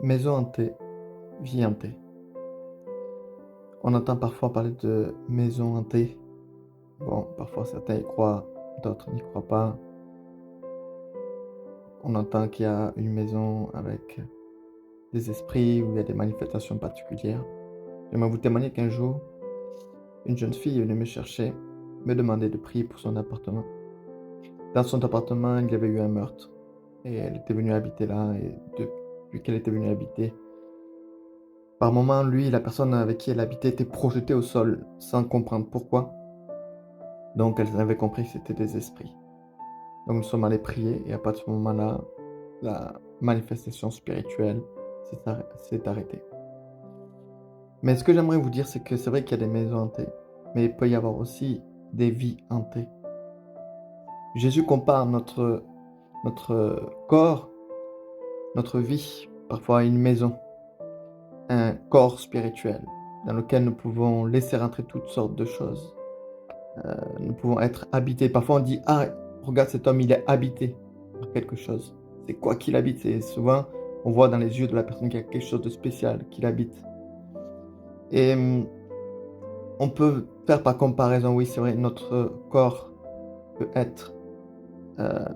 Maison hantée, vie hantée. On entend parfois parler de maison hantée. Bon, parfois certains y croient, d'autres n'y croient pas. On entend qu'il y a une maison avec des esprits où il y a des manifestations particulières. J'aimerais vous témoigner qu'un jour, une jeune fille est venue me chercher, me demander de prier pour son appartement. Dans son appartement, il y avait eu un meurtre et elle était venue habiter là et depuis qu'elle était venue habiter, par moments, lui, la personne avec qui elle habitait était projetée au sol sans comprendre pourquoi. Donc elle avait compris que c'était des esprits. Donc nous sommes allés prier et à partir de ce moment-là, la manifestation spirituelle s'est arrêtée. Mais ce que j'aimerais vous dire, c'est que c'est vrai qu'il y a des maisons hantées, mais il peut y avoir aussi des vies hantées. Jésus compare notre corps, notre vie, parfois à une maison, un corps spirituel dans lequel nous pouvons laisser rentrer toutes sortes de choses. Nous pouvons être habités. Parfois on dit: «Ah, regarde cet homme, il est habité par quelque chose». C'est quoi qu'il habite? Et souvent, on voit dans les yeux de la personne qu'il y a quelque chose de spécial qu'il habite. Et on peut faire par comparaison, oui, c'est vrai, notre corps peut être, heu,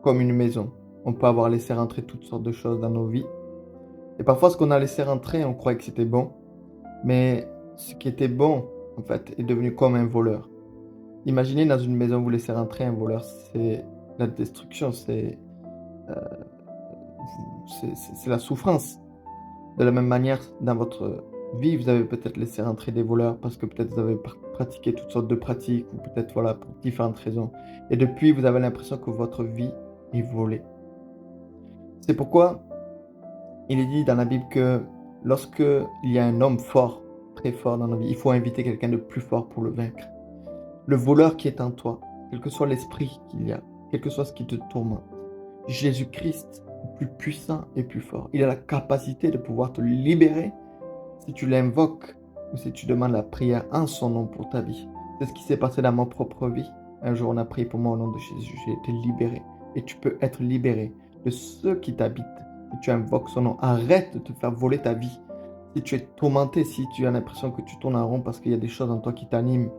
comme une maison. On peut avoir laissé rentrer toutes sortes de choses dans nos vies et parfois ce qu'on a laissé rentrer, on croyait que c'était bon, mais ce qui était bon, en fait, est devenu comme un voleur. Imaginez dans une maison, vous laissez rentrer un voleur, c'est la destruction, heu, c'est la souffrance. De la même manière, dans votre vie, vous avez peut-être laissé rentrer des voleurs parce que peut-être vous avez pratiqué toutes sortes de pratiques ou peut-être, voilà, pour différentes raisons et depuis, vous avez l'impression que votre vie est volée. C'est pourquoi il est dit dans la Bible que lorsque il y a un homme fort, très fort dans nos vies, il faut inviter quelqu'un de plus fort pour le vaincre. Le voleur qui est en toi, quel que soit l'esprit qu'il y a, quel que soit ce qui te tourmente, Jésus-Christ est plus puissant et plus fort. Il a la capacité de pouvoir te libérer si tu l'invoques ou si tu demandes la prière en son nom pour ta vie. C'est ce qui s'est passé dans ma propre vie. Un jour, on a prié pour moi au nom de Jésus. J'ai été libéré. Et tu peux être libéré de ceux qui t'habitent. Si tu invoques son nom, arrête de te faire voler ta vie. Si tu es tourmenté, si tu as l'impression que tu tournes en rond parce qu'il y a des choses en toi qui t'animent,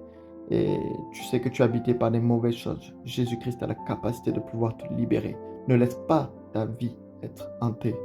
et tu sais que tu es habité par des mauvaises choses, Jésus-Christ a la capacité de pouvoir te libérer. Ne laisse pas ta vie être hantée.